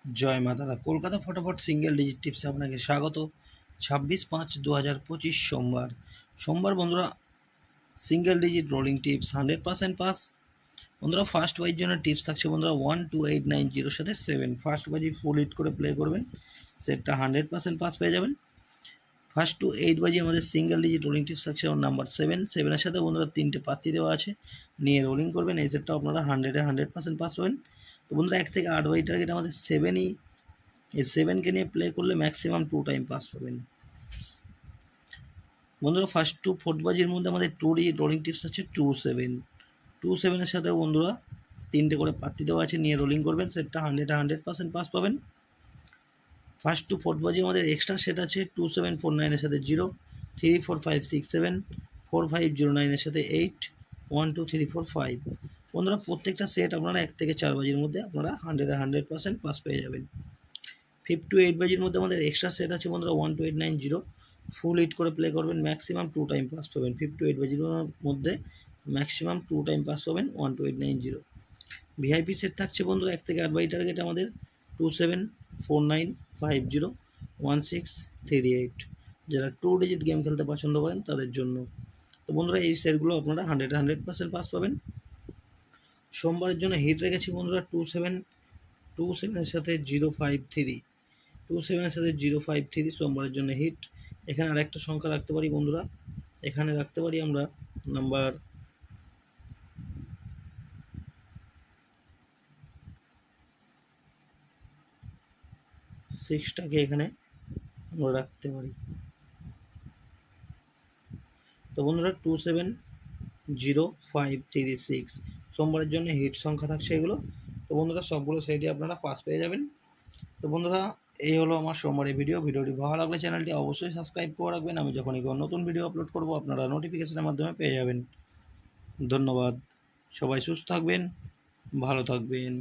জয় মা তারা। কলকাতা ফটাফট সিঙ্গেল ডিজিট টিপসে আপনাকে স্বাগত। 26/5/2025 সোমবার বন্ধুরা, single digit rolling tips 100% pass. বন্ধুরা ফার্স্ট ওয়াইজ জন্য টিপস থাকছে বন্ধুরা 12890 সাথে 7 ফার্স্ট বাজি ফুল হিট করে প্লে করবেন, সেটটা 100% পাস পেয়ে যাবেন। ফার্স্ট টু 8 বাজি আমাদের সিঙ্গেল ডিজিট রোলিং টিপস থাকছে নাম্বার 7 সাথে বন্ধুরা 3টে পাত্তি দেওয়া আছে, নিয়ে রোলিং করবেন, এই সেটটাও আপনারা 100% পাস পাবেন। তো বন্ধুরা 1 থেকে 8 বাজি টার্গেট আমাদের 7ই, এই 7কে নিয়ে প্লে করলে ম্যাক্সিমাম 2 টাইম পাস পাবেন। বন্ধুরা ফার্স্ট টু 4 বাজির মধ্যে আমাদের 2 ডিজিট রোলিং টিপস আছে 27 সাথে বন্ধুরা 3টে করে পাত্তি দেওয়া আছে, নিয়ে রোলিং করবেন, সেটটা 100% পাস পাবেন। ফার্স্ট টু 4 বাজি আমাদের এক্সট্রা সেট আছে 2749 সাথে 0, 34567, 4509 সাথে 8, 12345। বন্ধুরা প্রত্যেকটা সেট আপনারা 1 থেকে 4 বাজির মধ্যে আপনারা 100% পাস পেয়ে যাবেন। 5 টু 8 বাজির মধ্যে আমাদের এক্সট্রা সেট আছে বন্ধুরা 12890, ফুল হিট করে প্লে করবেন, ম্যাক্সিমাম 2 টাইম পাস পাবেন। 5 টু 8 বাজির মধ্যে ম্যাক্সিমাম 2 টাইম পাস পাবেন 12890। ভিআইপি সেট থাকছে বন্ধুরা 1 থেকে 8 বাজি টার্গেট আমাদের 2749501638, যারা 2 ডিজিট গেম খেলতে পছন্দ করেন তাদের জন্য। তো বন্ধুরা এই সেটগুলো আপনারা 100% পাস পাবেন। সোমবারের জন্য হিট রেখেছি বন্ধুরা 27 সাথে 053, 27 সাথে 053 সোমবারের জন্য হিট। এখানে আরেকটা সংখ্যা রাখতে পারি বন্ধুরা, এখানে রাখতে পারি আমরা নাম্বার 6টাকে এখানে আমরা রাখতে পারি। তো বন্ধুরা 270536 সোমবারের জন্য হিট সংখ্যা থাকছে এগুলো। তো বন্ধুরা সবগুলো সেটই আপনারা পাস পেয়ে যাবেন। তো বন্ধুরা এই হলো আমার সোমবারের ভিডিওটি ভালো লাগলে চ্যানেলটি অবশ্যই সাবস্ক্রাইব করে রাখবেন, আমি যখনই কোনো নতুন ভিডিও আপলোড করব আপনারা নোটিফিকেশনের মাধ্যমে পেয়ে যাবেন। ধন্যবাদ, সবাই সুস্থ থাকবেন, ভালো থাকবেন।